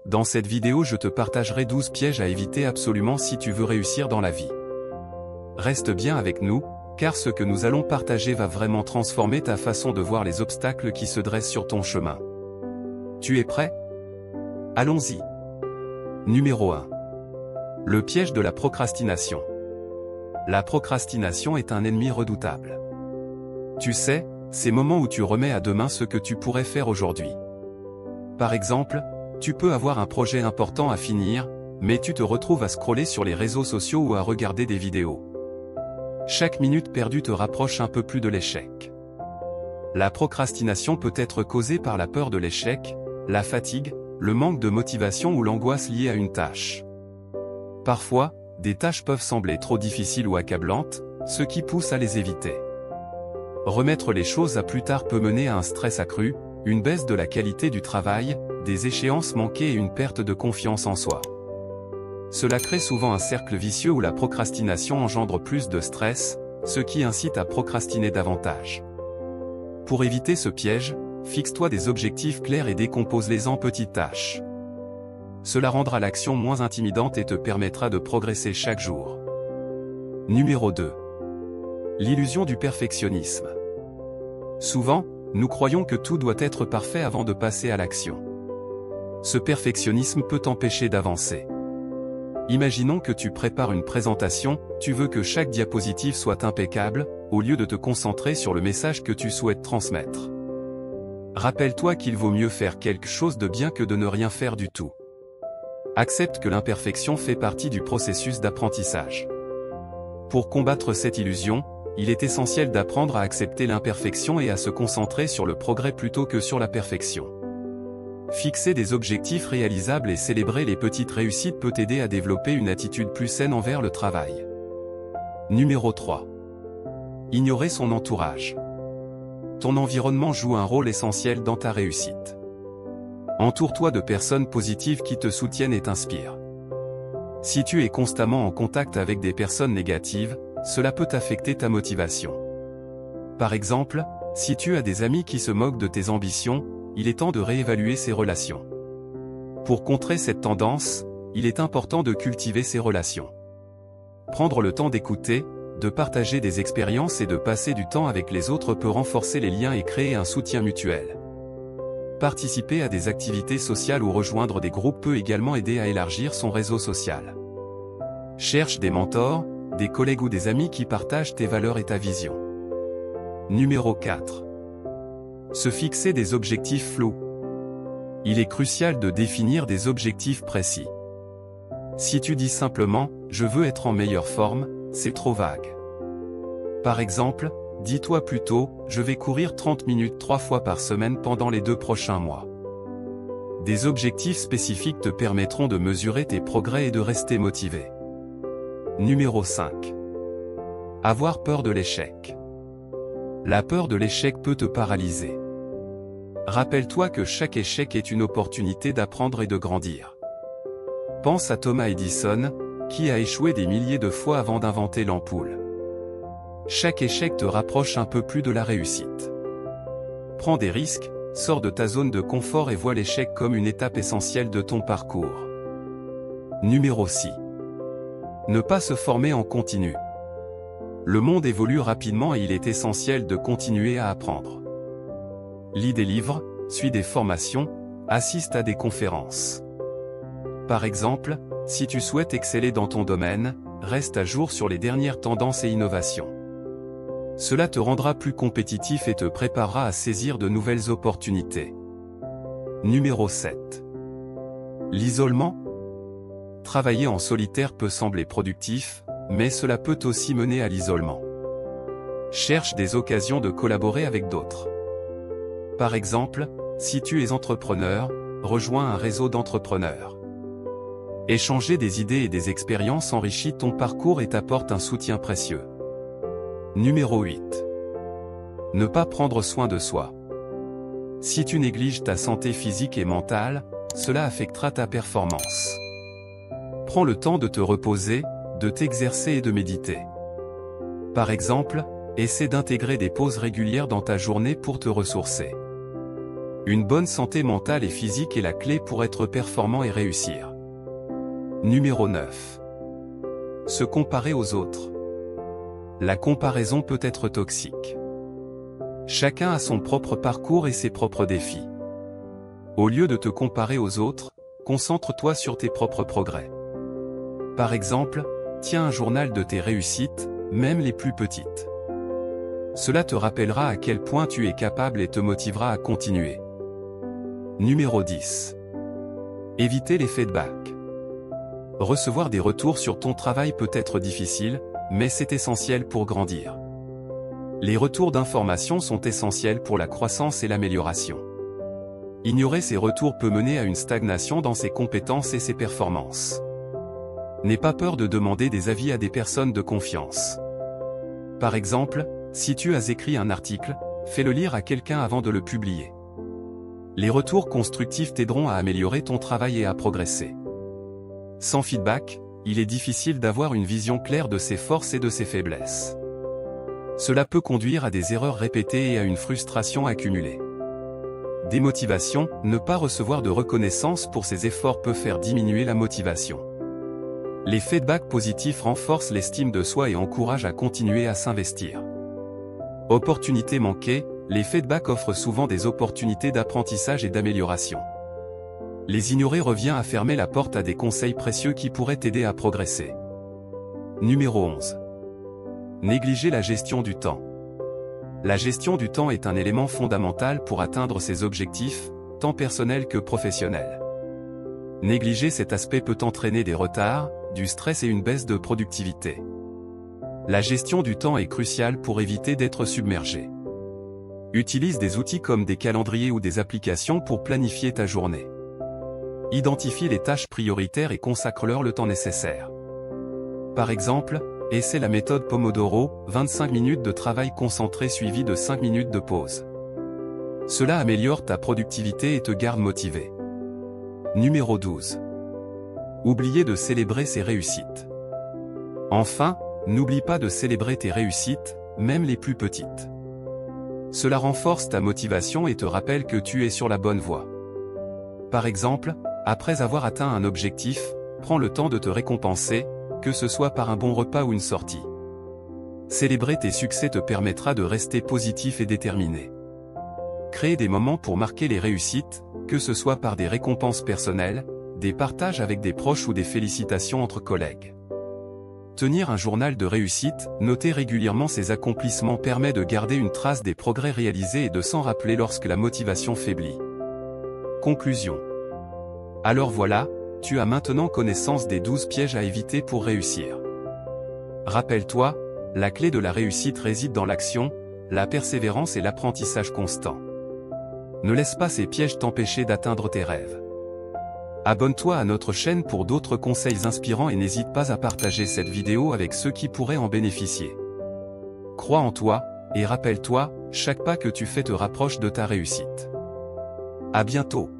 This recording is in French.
Dans cette vidéo je te partagerai 12 pièges à éviter absolument si tu veux réussir dans la vie. Reste bien avec nous, car ce que nous allons partager va vraiment transformer ta façon de voir les obstacles qui se dressent sur ton chemin. Tu es prêt? Allons-y. Numéro 1. Le piège de la procrastination. La procrastination est un ennemi redoutable. Tu sais, ces moments où tu remets à demain ce que tu pourrais faire aujourd'hui. Par exemple, tu peux avoir un projet important à finir, mais tu te retrouves à scroller sur les réseaux sociaux ou à regarder des vidéos. Chaque minute perdue te rapproche un peu plus de l'échec. La procrastination peut être causée par la peur de l'échec, la fatigue, le manque de motivation ou l'angoisse liée à une tâche. Parfois, des tâches peuvent sembler trop difficiles ou accablantes, ce qui pousse à les éviter. Remettre les choses à plus tard peut mener à un stress accru, une baisse de la qualité du travail, des échéances manquées et une perte de confiance en soi. Cela crée souvent un cercle vicieux où la procrastination engendre plus de stress, ce qui incite à procrastiner davantage. Pour éviter ce piège, fixe-toi des objectifs clairs et décompose-les en petites tâches. Cela rendra l'action moins intimidante et te permettra de progresser chaque jour. Numéro 2. L'illusion du perfectionnisme. Souvent, nous croyons que tout doit être parfait avant de passer à l'action. Ce perfectionnisme peut t'empêcher d'avancer. Imaginons que tu prépares une présentation, tu veux que chaque diapositive soit impeccable, au lieu de te concentrer sur le message que tu souhaites transmettre. Rappelle-toi qu'il vaut mieux faire quelque chose de bien que de ne rien faire du tout. Accepte que l'imperfection fait partie du processus d'apprentissage. Pour combattre cette illusion, il est essentiel d'apprendre à accepter l'imperfection et à se concentrer sur le progrès plutôt que sur la perfection. Fixer des objectifs réalisables et célébrer les petites réussites peut t'aider à développer une attitude plus saine envers le travail. Numéro 3. Ignorer son entourage. Ton environnement joue un rôle essentiel dans ta réussite. Entoure-toi de personnes positives qui te soutiennent et t'inspirent. Si tu es constamment en contact avec des personnes négatives, cela peut affecter ta motivation. Par exemple, si tu as des amis qui se moquent de tes ambitions, il est temps de réévaluer ces relations. Pour contrer cette tendance, il est important de cultiver ces relations. Prendre le temps d'écouter, de partager des expériences et de passer du temps avec les autres peut renforcer les liens et créer un soutien mutuel. Participer à des activités sociales ou rejoindre des groupes peut également aider à élargir son réseau social. Cherche des mentors, des collègues ou des amis qui partagent tes valeurs et ta vision. Numéro 4. Se fixer des objectifs flous. Il est crucial de définir des objectifs précis. Si tu dis simplement « je veux être en meilleure forme », c'est trop vague. Par exemple, dis-toi plutôt « je vais courir 30 minutes 3 fois par semaine pendant les 2 prochains mois ». Des objectifs spécifiques te permettront de mesurer tes progrès et de rester motivé. Numéro 5. Avoir peur de l'échec. La peur de l'échec peut te paralyser. Rappelle-toi que chaque échec est une opportunité d'apprendre et de grandir. Pense à Thomas Edison, qui a échoué des milliers de fois avant d'inventer l'ampoule. Chaque échec te rapproche un peu plus de la réussite. Prends des risques, sors de ta zone de confort et vois l'échec comme une étape essentielle de ton parcours. Numéro 6. Ne pas se former en continu. Le monde évolue rapidement et il est essentiel de continuer à apprendre. Lis des livres, suis des formations, assiste à des conférences. Par exemple, si tu souhaites exceller dans ton domaine, reste à jour sur les dernières tendances et innovations. Cela te rendra plus compétitif et te préparera à saisir de nouvelles opportunités. Numéro 7. L'isolement. Travailler en solitaire peut sembler productif, mais cela peut aussi mener à l'isolement. Cherche des occasions de collaborer avec d'autres. Par exemple, si tu es entrepreneur, rejoins un réseau d'entrepreneurs. Échanger des idées et des expériences enrichit ton parcours et t'apporte un soutien précieux. Numéro 8. Ne pas prendre soin de soi. Si tu négliges ta santé physique et mentale, cela affectera ta performance. Prends le temps de te reposer, de t'exercer et de méditer. Par exemple, essaie d'intégrer des pauses régulières dans ta journée pour te ressourcer. Une bonne santé mentale et physique est la clé pour être performant et réussir. Numéro 9. Se comparer aux autres. La comparaison peut être toxique. Chacun a son propre parcours et ses propres défis. Au lieu de te comparer aux autres, concentre-toi sur tes propres progrès. Par exemple, tiens un journal de tes réussites, même les plus petites. Cela te rappellera à quel point tu es capable et te motivera à continuer. Numéro 10. Éviter les feedbacks. Recevoir des retours sur ton travail peut être difficile, mais c'est essentiel pour grandir. Les retours d'information sont essentiels pour la croissance et l'amélioration. Ignorer ces retours peut mener à une stagnation dans ses compétences et ses performances. N'aie pas peur de demander des avis à des personnes de confiance. Par exemple, si tu as écrit un article, fais-le lire à quelqu'un avant de le publier. Les retours constructifs t'aideront à améliorer ton travail et à progresser. Sans feedback, il est difficile d'avoir une vision claire de ses forces et de ses faiblesses. Cela peut conduire à des erreurs répétées et à une frustration accumulée. Démotivation, ne pas recevoir de reconnaissance pour ses efforts peut faire diminuer la motivation. Les feedbacks positifs renforcent l'estime de soi et encouragent à continuer à s'investir. Opportunités manquées, les feedbacks offrent souvent des opportunités d'apprentissage et d'amélioration. Les ignorer revient à fermer la porte à des conseils précieux qui pourraient t'aider à progresser. Numéro 11. Négliger la gestion du temps. La gestion du temps est un élément fondamental pour atteindre ses objectifs, tant personnels que professionnels. Négliger cet aspect peut entraîner des retards, du stress et une baisse de productivité. La gestion du temps est cruciale pour éviter d'être submergé. Utilise des outils comme des calendriers ou des applications pour planifier ta journée. Identifie les tâches prioritaires et consacre-leur le temps nécessaire. Par exemple, essaie la méthode Pomodoro, 25 minutes de travail concentré suivi de 5 minutes de pause. Cela améliore ta productivité et te garde motivé. Numéro 12. Oublier de célébrer ses réussites. Enfin, n'oublie pas de célébrer tes réussites, même les plus petites. Cela renforce ta motivation et te rappelle que tu es sur la bonne voie. Par exemple, après avoir atteint un objectif, prends le temps de te récompenser, que ce soit par un bon repas ou une sortie. Célébrer tes succès te permettra de rester positif et déterminé. Créer des moments pour marquer les réussites, que ce soit par des récompenses personnelles, des partages avec des proches ou des félicitations entre collègues. Tenir un journal de réussite, noter régulièrement ses accomplissements permet de garder une trace des progrès réalisés et de s'en rappeler lorsque la motivation faiblit. Conclusion. Alors voilà, tu as maintenant connaissance des 12 pièges à éviter pour réussir. Rappelle-toi, la clé de la réussite réside dans l'action, la persévérance et l'apprentissage constant. Ne laisse pas ces pièges t'empêcher d'atteindre tes rêves. Abonne-toi à notre chaîne pour d'autres conseils inspirants et n'hésite pas à partager cette vidéo avec ceux qui pourraient en bénéficier. Crois en toi, et rappelle-toi, chaque pas que tu fais te rapproche de ta réussite. À bientôt.